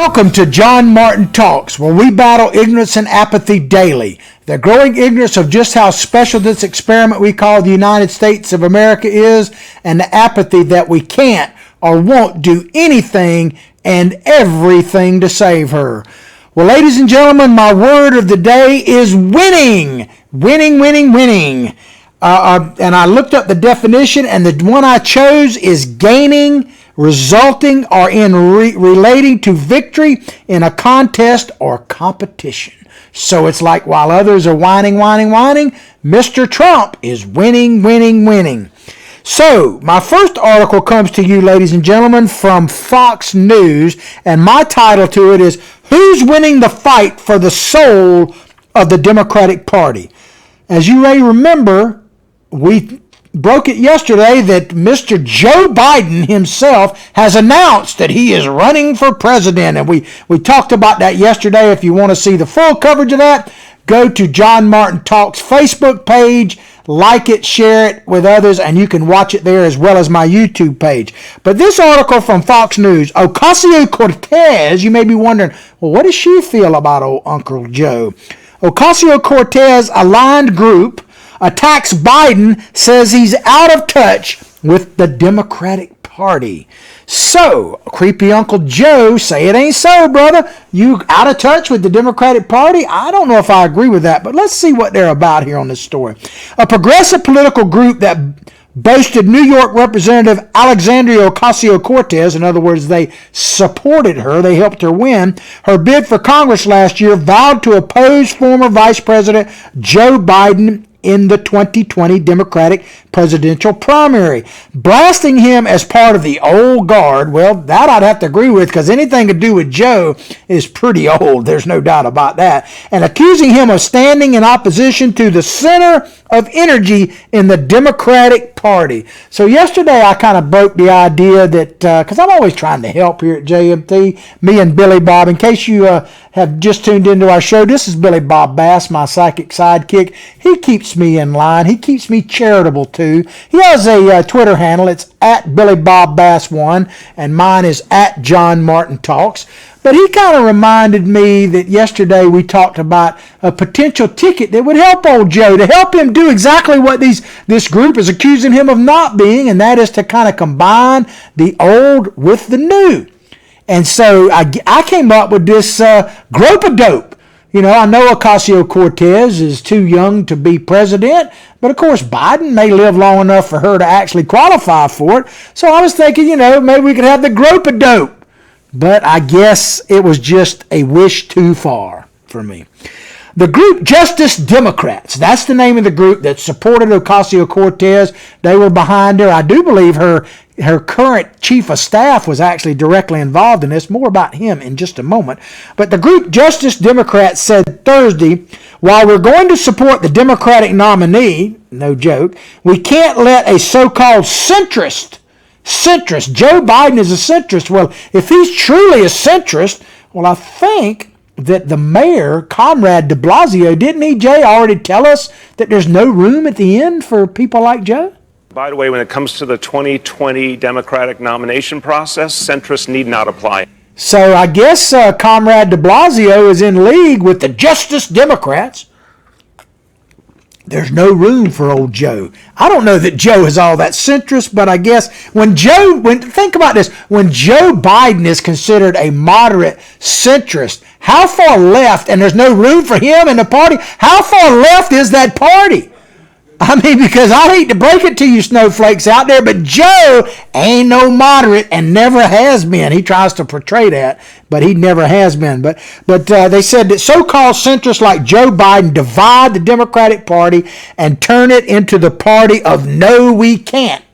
Welcome to John Martin Talks, where we battle ignorance and apathy daily. The growing ignorance of just how special this experiment we call the United States of America is, and the apathy that we can't or won't do anything and everything to save her. Well, ladies and gentlemen, my word of the day is winning. Winning. And I looked up the definition, and the one I chose is gaining, resulting, or in relating to victory in a contest or competition. So it's like while others are whining, Mr. Trump is winning. So my first article comes to you, ladies and gentlemen, from Fox News, and my title to it is, Who's Winning the Fight for the Soul of the Democratic Party? As you may remember, we broke it yesterday that Mr. Joe Biden himself has announced that he is running for president. And we talked about that yesterday. If you want to see the full coverage of that, go to John Martin Talks Facebook page, like it, share it with others, and you can watch it there as well as my YouTube page. But this article from Fox News, Ocasio-Cortez, you may be wondering, well, what does she feel about old Uncle Joe? Ocasio-Cortez aligned group attacks Biden, says he's out of touch with the Democratic Party. So, creepy Uncle Joe, say it ain't so, brother. You out of touch with the Democratic Party? I don't know if I agree with that, but let's see what they're about here on this story. A progressive political group that boasted New York Representative Alexandria Ocasio-Cortez, in other words, they supported her, they helped her win her bid for Congress last year, vowed to oppose former Vice President Joe Biden in the 2020 Democratic presidential primary, blasting him as part of the old guard. Well, that I'd have to agree with, because anything to do with Joe is pretty old. There's no doubt about that. And accusing him of standing in opposition to the center of energy in the Democratic Party. So yesterday I kind of broke the idea that, because I'm always trying to help here at JMT, me and Billy Bob. In case you have just tuned into our show, this is Billy Bob Bass, my psychic sidekick. He keeps me in line. He keeps me charitable too. He has a Twitter handle. It's at Billy Bob Bass 1, and mine is at John Martin Talks. But he kind of reminded me that yesterday we talked about a potential ticket that would help old Joe, to help him do exactly what this group is accusing him of not being, and that is to kind of combine the old with the new. And so I came up with this grope-a-dope. You know, I know Ocasio-Cortez is too young to be president, but of course Biden may live long enough for her to actually qualify for it. So I was thinking, maybe we could have the grope-a-dope. But I guess it was just a wish too far for me. The group Justice Democrats, that's the name of the group that supported Ocasio-Cortez. They were behind her. I do believe her current chief of staff was actually directly involved in this. More about him in just a moment. But the group Justice Democrats said Thursday, while we're going to support the Democratic nominee, no joke, we can't let a so-called centrist, Joe Biden is a centrist. Well, if he's truly a centrist, well, I think that the mayor, Comrade de Blasio, didn't he, Jay, already tell us that there's no room at the end for people like Joe? By the way, when it comes to the 2020 Democratic nomination process, centrists need not apply. So I guess Comrade de Blasio is in league with the Justice Democrats. There's no room for old Joe. I don't know that Joe is all that centrist, but I guess think about this, when Joe Biden is considered a moderate centrist, how far left, and there's no room for him in the party, how far left is that party? I mean, because I hate to break it to you snowflakes out there, but Joe ain't no moderate and never has been. He tries to portray that, but he never has been. But they said that so-called centrists like Joe Biden divide the Democratic Party and turn it into the party of no, we can't.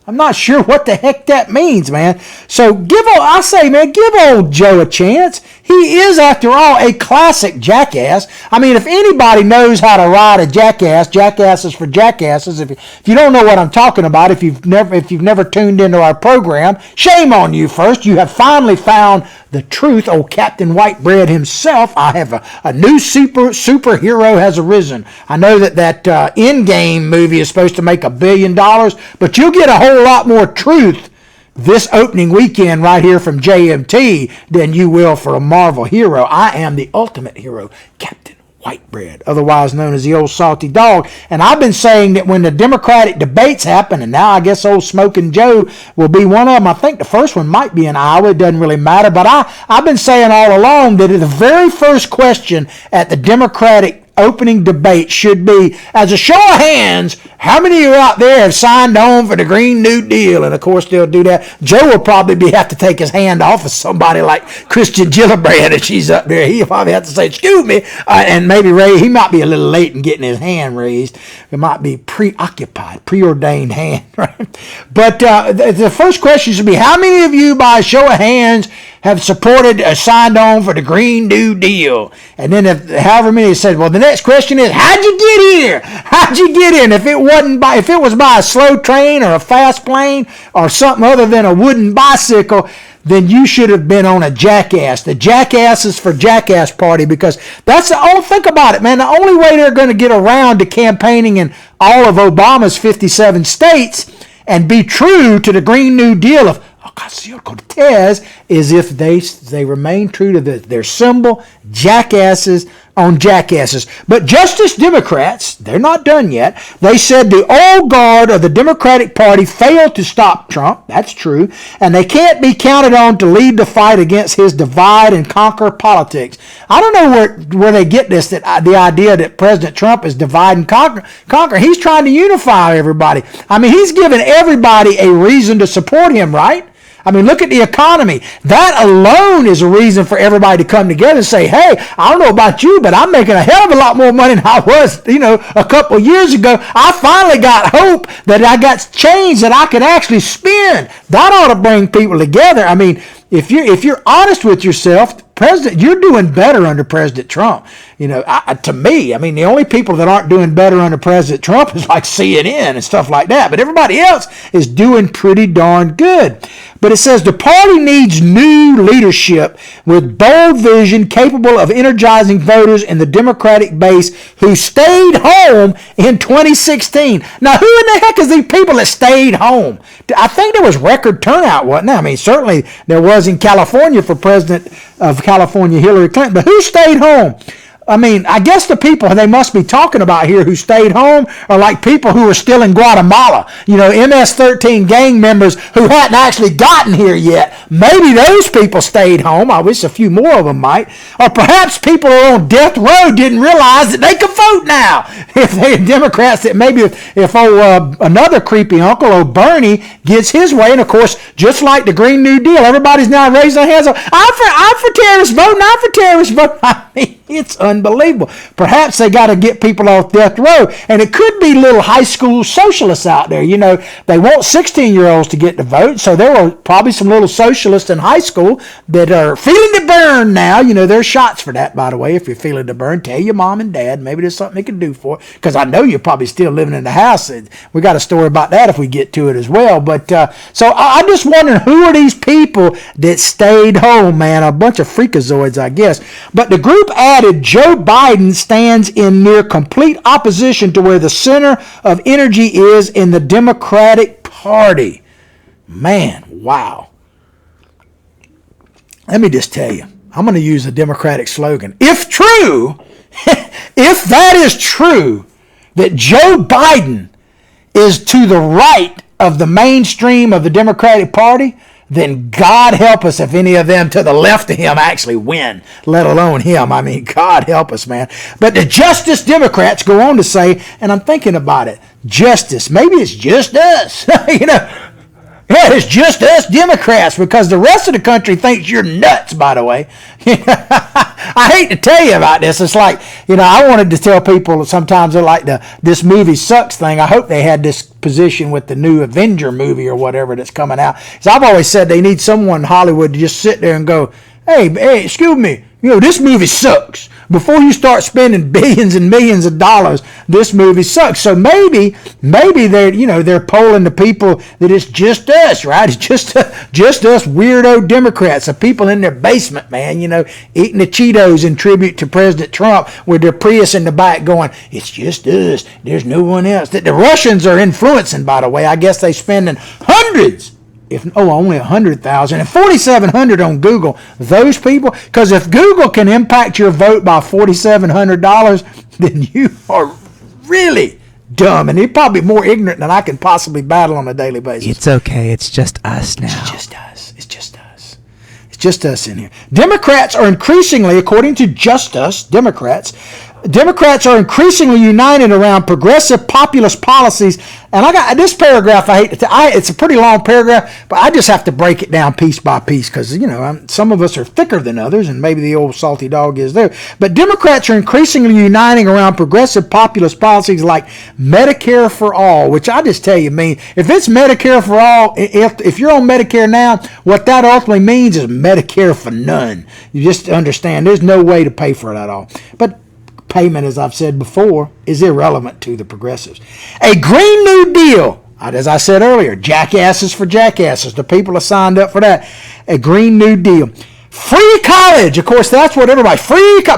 I'm not sure what the heck that means, man. So give old Joe a chance. He is, after all, a classic jackass. I mean, if anybody knows how to ride a jackass, jackasses for jackasses. If you don't know what I'm talking about, if you've never tuned into our program, shame on you. First, you have finally found the truth. Old Captain Whitebread himself. I have a new superhero has arisen. I know that Endgame movie is supposed to make $1 billion, but you'll get a whole lot more truth this opening weekend right here from JMT than you will for a Marvel hero. I am the ultimate hero, Captain Whitebread, otherwise known as the old salty dog. And I've been saying that when the Democratic debates happen, and now I guess old Smoking Joe will be one of them. I think the first one might be in Iowa. It doesn't really matter. But I've been saying all along that the very first question at the Democratic opening debate should be, as a show of hands, how many of you out there have signed on for the Green New Deal? And of course they'll do that. Joe will probably have to take his hand off of somebody like Christian Gillibrand if she's up there. He'll probably have to say, excuse me, and maybe Ray, he might be a little late in getting his hand raised. It might be preordained hand, right? But the first question should be, how many of you, by a show of hands, have supported, signed on for the Green New Deal? And then however many said, well, the next question is, how'd you get here? How'd you get in? If it was by a slow train or a fast plane or something other than a wooden bicycle, then you should have been on a jackass. The Jackasses for Jackass Party, because think about it, man. The only way they're going to get around to campaigning in all of Obama's 57 states and be true to the Green New Deal of Ocasio-Cortez is if they remain true to their symbol, jackasses on jackasses. But Justice Democrats, they're not done yet. They said the old guard of the Democratic Party failed to stop Trump. That's true. And they can't be counted on to lead the fight against his divide and conquer politics. I don't know where they get this, that the idea that President Trump is divide and conquer. He's trying to unify everybody. I mean, he's giving everybody a reason to support him, right? I mean, look at the economy. That alone is a reason for everybody to come together and say, hey, I don't know about you, but I'm making a hell of a lot more money than I was, a couple of years ago. I finally got hope that I got change that I could actually spend. That ought to bring people together. I mean, if you're honest with yourself, you're doing better under President Trump. To me, I mean, the only people that aren't doing better under President Trump is like CNN and stuff like that. But everybody else is doing pretty darn good. But it says the party needs new leadership with bold vision capable of energizing voters in the Democratic base who stayed home in 2016. Now, who in the heck is these people that stayed home? I think there was record turnout, wasn't there? I mean, certainly there was in California for President of California, Hillary Clinton. But who stayed home? I mean, I guess the people they must be talking about here who stayed home are like people who are still in Guatemala. MS-13 gang members who hadn't actually gotten here yet. Maybe those people stayed home. I wish a few more of them might. Or perhaps people who are on death row didn't realize that they could vote now. If they're Democrats, that maybe if another creepy uncle, old Bernie, gets his way, and of course, just like the Green New Deal, everybody's now raising their hands. I'm for terrorist vote, not for terrorist vote. I mean, it's unbelievable. Perhaps they got to get people off death row. And it could be little high school socialists out there. They want 16-year-olds to get to vote. So there are probably some little socialists in high school that are feeling the burn now. There's shots for that, by the way. If you're feeling the burn, tell your mom and dad. Maybe there's something they can do for it. Because I know you're probably still living in the house. We got a story about that if we get to it as well. But so I'm just wondering, who are these people that stayed home, man? A bunch of freakazoids, I guess. But the group added Joe Biden stands in near complete opposition to where the center of energy is in the Democratic Party. Man, wow. Let me just tell you, I'm going to use a Democratic slogan. If true, if that is true, that Joe Biden is to the right of the mainstream of the Democratic Party, then God help us if any of them to the left of him actually win, let alone him. I mean, God help us, man. But the Justice Democrats go on to say, and I'm thinking about it, justice, maybe it's just us, Yeah, it's just us Democrats, because the rest of the country thinks you're nuts, by the way. I hate to tell you about this. It's like, I wanted to tell people sometimes they're like this movie sucks thing. I hope they had this position with the new Avenger movie or whatever that's coming out. So I've always said they need someone in Hollywood to just sit there and go, hey, excuse me, this movie sucks. Before you start spending billions and millions of dollars, this movie sucks. So maybe they're polling the people that it's just us, right? It's just us weirdo Democrats, the people in their basement, man, eating the Cheetos in tribute to President Trump with their Prius in the back going, it's just us. There's no one else. That the Russians are influencing, by the way. I guess they're spending hundreds, only 100,000 and 4,700 on Google. Those people, because if Google can impact your vote by $4,700, then you are really dumb, and you're probably more ignorant than I can possibly battle on a daily basis. It's okay. It's just us now. It's just us. It's just us. It's just us in here. Democrats are increasingly, according to Just Us, Democrats are increasingly united around progressive populist policies. And I got this paragraph. It's a pretty long paragraph, but I just have to break it down piece by piece because, some of us are thicker than others, and maybe the old salty dog is there. But Democrats are increasingly uniting around progressive populist policies like Medicare for all, which I just tell you, if it's Medicare for all, if you're on Medicare now, what that ultimately means is Medicare for none. You just understand there's no way to pay for it at all. But payment, as I've said before, is irrelevant to the progressives. A Green New Deal, as I said earlier, jackasses for jackasses. The people have signed up for that. A Green New Deal. Free college. Of course, that's what everybody,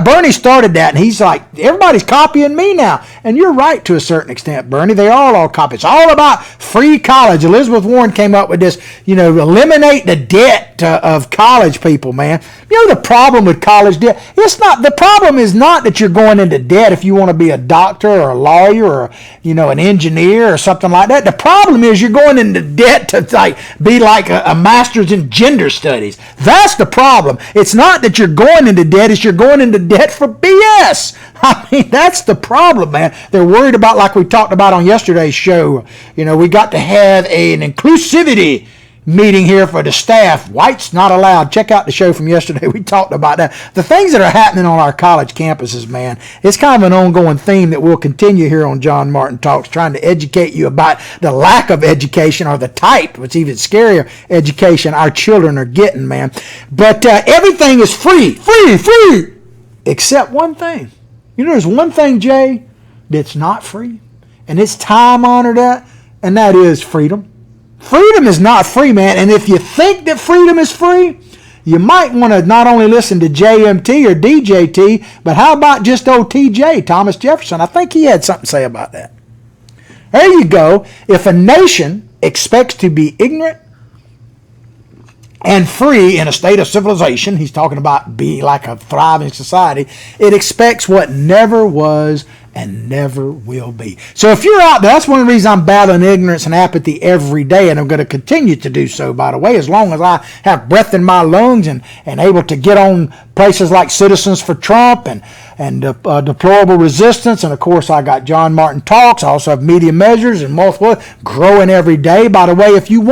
Bernie started that, and he's like, everybody's copying me now. And you're right to a certain extent, Bernie. They are all copies. It's all about free college. Elizabeth Warren came up with this, eliminate the debt of college people, man. The problem with college debt, the problem is not that you're going into debt if you want to be a doctor or a lawyer or, an engineer or something like that. The problem is you're going into debt to be like a master's in gender studies. That's the problem. It's not that you're going into debt, it's you're going into debt for BS. That's the problem, man. They're worried about, like we talked about on yesterday's show, we got to have an inclusivity meeting here for the staff. Whites not allowed. Check out the show from yesterday. We talked about that. The things that are happening on our college campuses, man, it's kind of an ongoing theme that we'll continue here on John Martin Talks, trying to educate you about the lack of education, or the type, what's even scarier, education our children are getting, man. But everything is free, except one thing. There's one thing, Jay, that's not free, and it's time-honored, and that is freedom. Freedom is not free, man. And if you think that freedom is free, you might want to not only listen to JMT or DJT, but how about just old TJ, Thomas Jefferson? I think he had something to say about that. There you go. If a nation expects to be ignorant and free in a state of civilization, he's talking about being like a thriving society, it expects what never was and never will be. So if you're out there, that's one of the reasons I'm battling ignorance and apathy every day, and I'm going to continue to do so, by the way, as long as I have breath in my lungs and able to get on places like Citizens for Trump and Deplorable Resistance. And of course, I got John Martin Talks. I also have Media Measures and multiple, growing every day. By the way, if you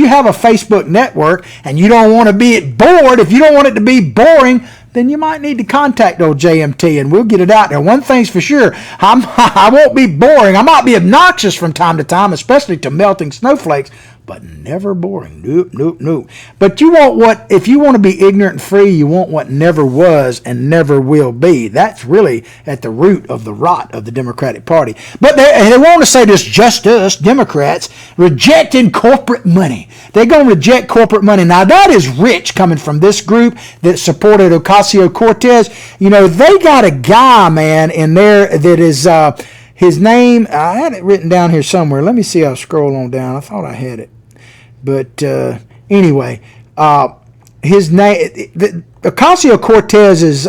have a Facebook network and you don't want to be bored, if you don't want it to be boring, then you might need to contact old JMT, and we'll get it out there. One thing's for sure, I won't be boring. I might be obnoxious from time to time, especially to melting snowflakes, but never boring. Nope. But if you want to be ignorant and free, you want what never was and never will be. That's really at the root of the rot of the Democratic Party. But they want to say this, Just Us, Democrats, rejecting corporate money. They're going to reject corporate money. Now, that is rich coming from this group that supported Ocasio-Cortez. They got a guy, man, in there that is... his name, I had it written down here somewhere. Let me see. I'll scroll on down. I thought I had it. But anyway, his name, Ocasio-Cortez's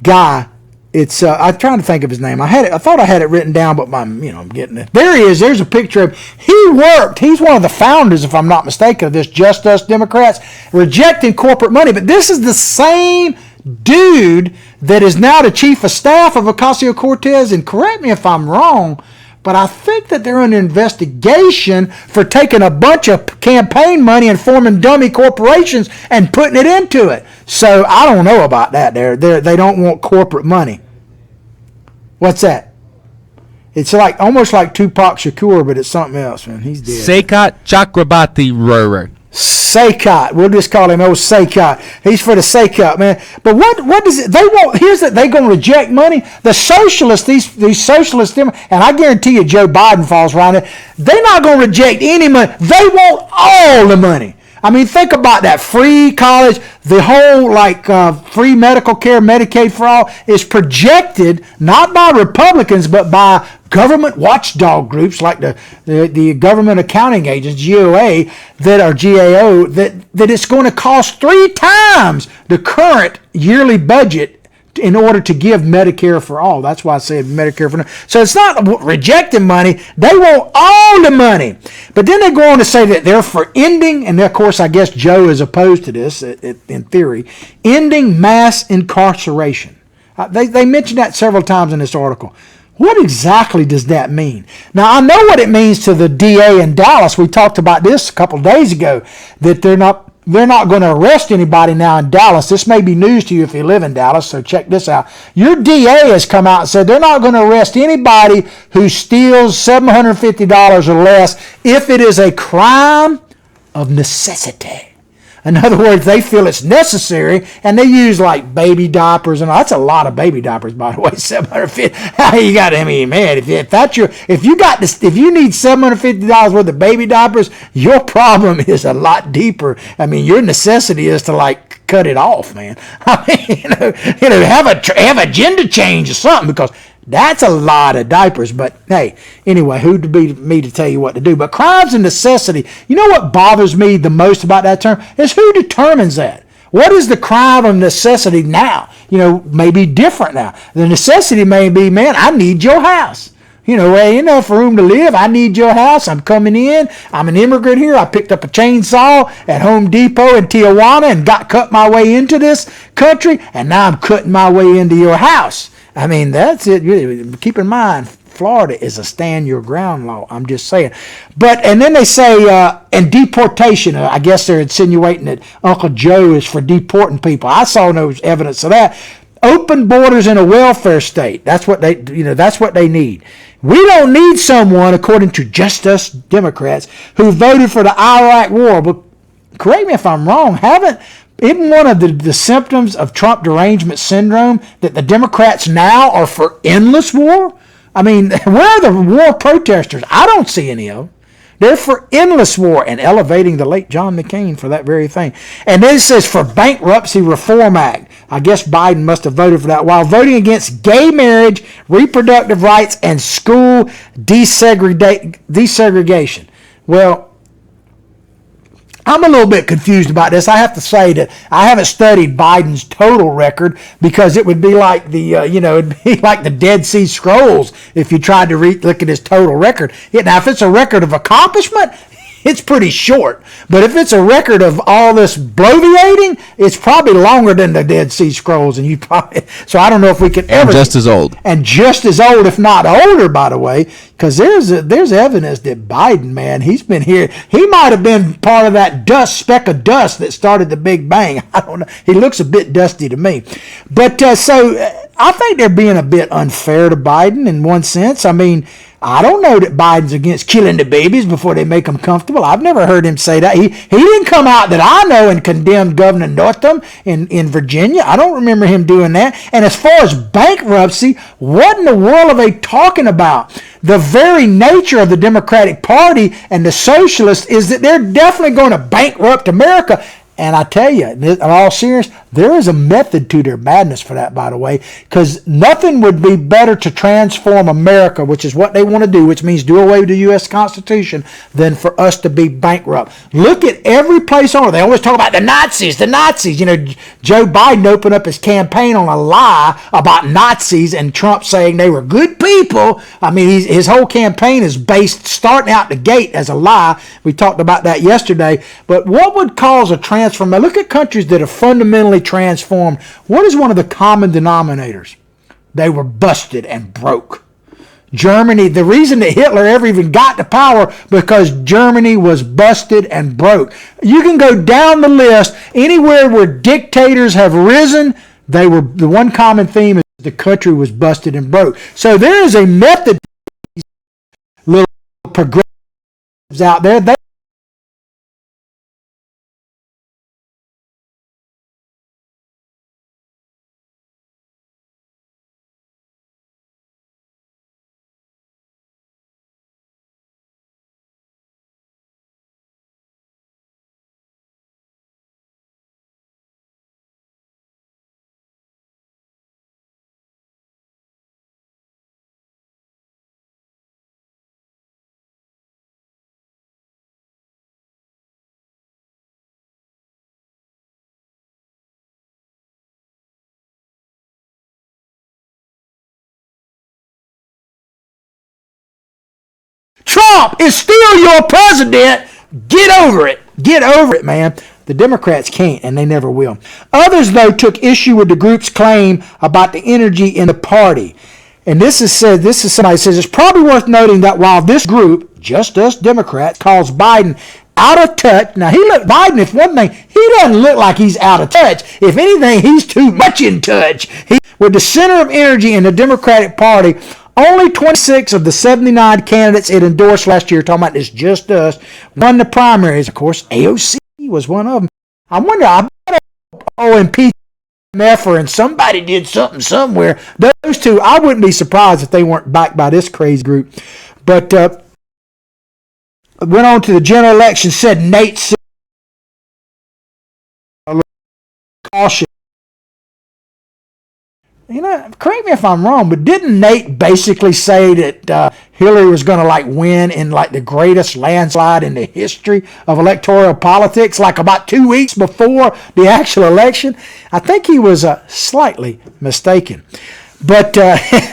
guy, it's, I'm trying to think of his name. I thought I had it written down, but I'm getting it. There he is. There's a picture of him. He's one of the founders, if I'm not mistaken, of this Just Us Democrats, rejecting corporate money. But this is the same dude that is now the chief of staff of Ocasio-Cortez, and correct me if I'm wrong, but I think that they're under investigation for taking a bunch of campaign money and forming dummy corporations and putting it into it. So I don't know about that. They don't want corporate money. What's that? It's almost like Tupac Shakur, but it's something else, man. He's dead. Sekat Chakrabarti Rower. Saycott. We'll just call him old Saycott. He's for the Saycott, man. But what does it, they want, here's that, they going to reject money. The socialists, these socialists, and I guarantee you Joe Biden falls right in, they're not going to reject any money. They want all the money. I mean, think about that. Free college, the whole free medical care, Medicaid for all is projected not by Republicans but by government watchdog groups like the government accounting agents, GOA, that are GAO, that it's going to cost 3 times the current yearly budget in order to give Medicare for all. That's why I said Medicare for all. So it's not rejecting money. They want all the money. But then they go on to say that they're for ending, and of course I guess Joe is opposed to this in theory, ending mass incarceration. They mention that several times in this article. What exactly does that mean? Now, I know what it means to the DA in Dallas. We talked about this a couple of days ago, that they're not going to arrest anybody now in Dallas. This may be news to you if you live in Dallas, so check this out. Your DA has come out and said they're not going to arrest anybody who steals $750 or less if it is a crime of necessity. In other words, they feel it's necessary, and they use like baby diapers, and that's a lot of baby diapers, by the way. 750. You got to, I mean, man, if you need $750 worth of baby diapers, your problem is a lot deeper. I mean, your necessity is to like cut it off, man. I mean, have a gender change or something, because that's a lot of diapers. But hey, anyway, who to be me to tell you what to do? But crimes of necessity, you know what bothers me the most about that term is who determines that. What is the crime of necessity now? Maybe different now. The necessity may be, man, I need your house. For room to live, I need your house. I'm coming in. I'm an immigrant here. I picked up a chainsaw at Home Depot in Tijuana and cut my way into this country, and now I'm cutting my way into your house. I mean, that's it. Keep in mind, Florida is a stand your ground law. I'm just saying. And then they say, and deportation, I guess they're insinuating that Uncle Joe is for deporting people. I saw no evidence of that. Open borders in a welfare state. That's what they need. We don't need someone, according to just us Democrats, who voted for the Iraq war. But correct me if I'm wrong, isn't one of the symptoms of Trump derangement syndrome that the Democrats now are for endless war? I mean, where are the war protesters? I don't see any of them. They're for endless war and elevating the late John McCain for that very thing. And then it says for Bankruptcy Reform Act. I guess Biden must have voted for that while voting against gay marriage, reproductive rights, and school desegregation. Well, I'm a little bit confused about this. I have to say that I haven't studied Biden's total record, because it would be like it'd be like the Dead Sea Scrolls if you tried to look at his total record. Now, if it's a record of accomplishment, it's pretty short. But if it's a record of all this bloviating, it's probably longer than the Dead Sea Scrolls. So I don't know if we could ever. And just as old. And just as old, if not older, by the way, because there's evidence that Biden, man, he's been here. He might have been part of that speck of dust that started the Big Bang. I don't know. He looks a bit dusty to me. But so I think they're being a bit unfair to Biden in one sense. I mean, I don't know that Biden's against killing the babies before they make them comfortable. I've never heard him say that. He didn't come out that I know and condemn Governor Northam in Virginia. I don't remember him doing that. And as far as bankruptcy, what in the world are they talking about? The very nature of the Democratic Party and the socialists is that they're definitely going to bankrupt America. And I tell you, in all seriousness, there is a method to their madness for that, by the way, because nothing would be better to transform America, which is what they want to do, which means do away with the U.S. Constitution, than for us to be bankrupt. Look at every place on it. They always talk about the Nazis. Joe Biden opened up his campaign on a lie about Nazis and Trump saying they were good people. I mean, his whole campaign is based, starting out the gate, as a lie. We talked about that yesterday. But what would cause a transformation? Look at countries that are fundamentally transformed. What is one of the common denominators? They were busted and broke. Germany, the reason that Hitler ever even got to power, because Germany was busted and broke. You can go down the list. Anywhere where dictators have risen, the one common theme is the country was busted and broke. So there is a method. Little progressives out there, Trump is still your president. Get over it. Get over it, man. The Democrats can't, and they never will. Others, though, took issue with the group's claim about the energy in the party. And this is somebody says, it's probably worth noting that while this group, Just Us Democrats, calls Biden out of touch. Now, Biden, if one thing, he doesn't look like he's out of touch. If anything, he's too much in touch. With the center of energy in the Democratic Party, only 26 of the 79 candidates it endorsed last year, talking about this Just Us, won the primaries. Of course, AOC was one of them. I wonder, I bet OMP and somebody did something somewhere. Those two, I wouldn't be surprised if they weren't backed by this crazy group. But went on to the general election, said Nate caution. You know, correct me if I'm wrong, but didn't Nate basically say that Hillary was going to like win in like the greatest landslide in the history of electoral politics, like about 2 weeks before the actual election? I think he was slightly mistaken. But,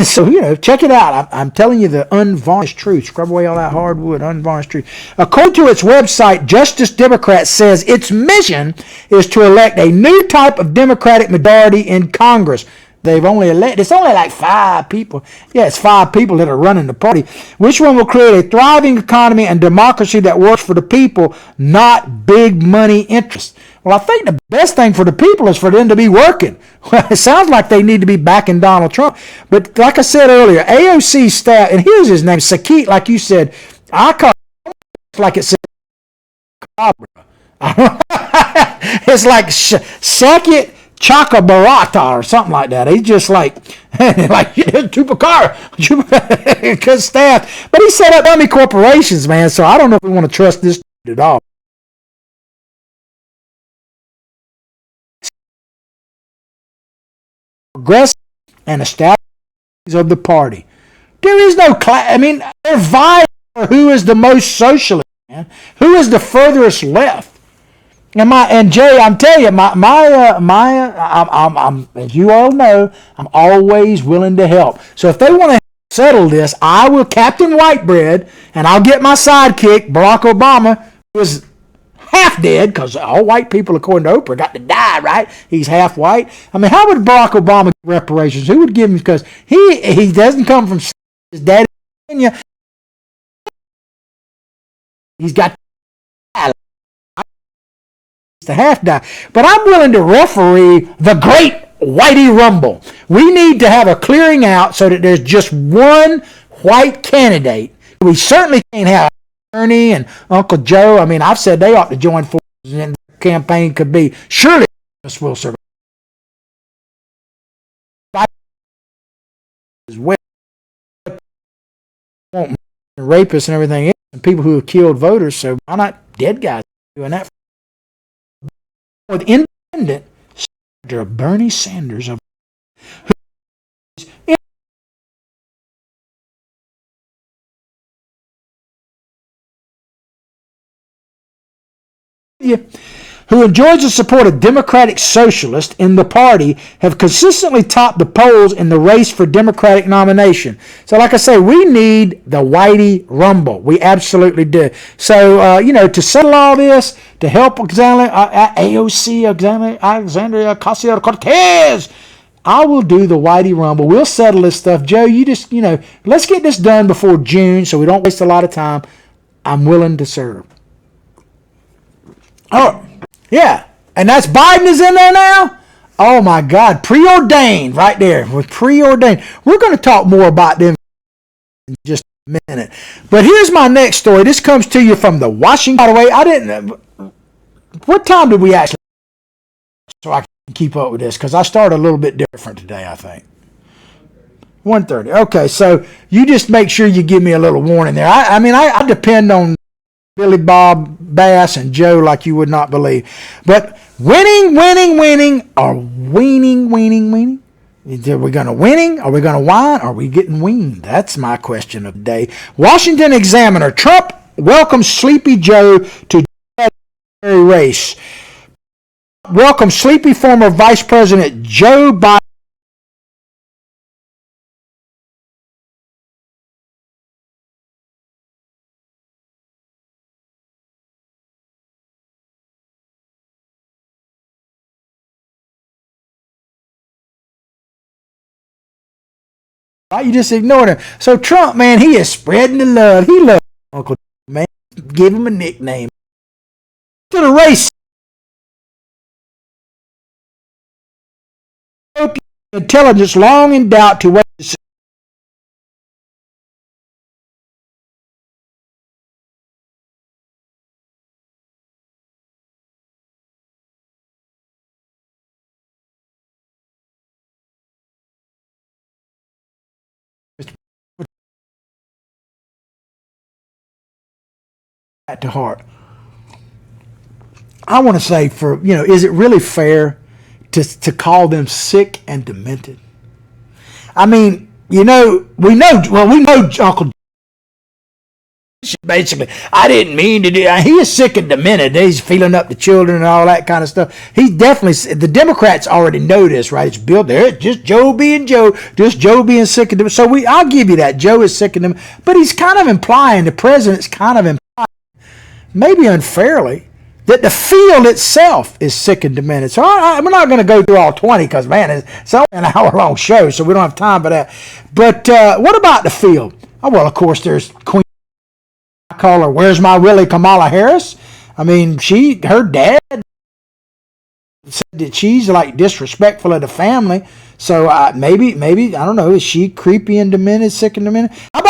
so, you know, check it out. I'm telling you the unvarnished truth. Scrub away all that hardwood, unvarnished truth. According to its website, Justice Democrat says its mission is to elect a new type of Democratic majority in Congress. They've only elected, it's only like 5 people. Yeah, it's 5 people that are running the party. Which one will create a thriving economy and democracy that works for the people, not big money interests? Well, I think the best thing for the people is for them to be working. Well, it sounds like they need to be backing Donald Trump. But like I said earlier, AOC staff, and here's his name, Sakit, like you said, I call it like it says Cobra. It's like Sakit Chaka Barata or something like that. He's just like Chupacabra, good staff. But he set up dummy corporations, man, so I don't know if we want to trust this at all. Progressive and established of the party. There is no class. I mean, they're vying for who is the most socialist, man. Who is the furthest left? And Jay, I'm telling you, I'm as you all know, I'm always willing to help. So if they want to settle this, I will Captain Whitebread, and I'll get my sidekick, Barack Obama, who is half dead, because all white people, according to Oprah, got to die, right? He's half white. I mean, how would Barack Obama get reparations? Who would give him? Because he doesn't come from his daddy. He's got to half die. But I'm willing to referee the great Whitey Rumble. We need to have a clearing out so that there's just one white candidate. We certainly can't have Ernie and Uncle Joe. I mean, I've said they ought to join forces, and the campaign could be surely this will survive. As well, rapists and everything else, and people who have killed voters. So why not dead guys doing that? With independent Senator Bernie Sanders of who enjoys the support of Democratic Socialists in the party, have consistently topped the polls in the race for Democratic nomination. So like I say, we need the Whitey Rumble. We absolutely do. So, to settle all this, to help AOC, Alexandria Ocasio-Cortez, I will do the Whitey Rumble. We'll settle this stuff. Joe, you just, let's get this done before June so we don't waste a lot of time. I'm willing to serve. Oh, yeah. And that's Biden is in there now? Oh, my God. Preordained right there. With preordained. We're going to talk more about them in just a minute. But here's my next story. This comes to you from the Washington. By the way, what time did we actually, so I can keep up with this, because I started a little bit different today, I think. 1:30. Okay, so you just make sure you give me a little warning there. I depend on Billy Bob Bass and Joe like you would not believe. But winning, or weaning? Are we going to winning? Are we going to whine? Are we getting weaned? That's my question of the day. Washington Examiner. Trump welcomes Sleepy Joe to race. Welcome sleepy former Vice President Joe Biden Right? You just ignored him. So Trump, man, he is spreading the love. He loves Uncle man. Give him a nickname. To the race. Intelligence long in doubt to wait to see. That to heart. I want to say is it really fair to call them sick and demented? I mean, we know Uncle basically, I didn't mean to do. He is sick and demented. He's feeling up the children and all that kind of stuff. He definitely. The Democrats already know this, right? It's built there. It's just Joe being Joe. Just Joe being sick and demented. So I'll give you that. Joe is sick and demented. But he's kind of implying, the president's kind of implying, maybe unfairly, that the field itself is sick and demented. So we're not going to go through all 20 because, man, it's only an hour-long show, so we don't have time for that. But what about the field? Oh, well, of course, there's Queen. I call her, where's my Willie, Kamala Harris? I mean, her dad said that she's like disrespectful of the family. So maybe, I don't know, is she creepy and demented, sick and demented? How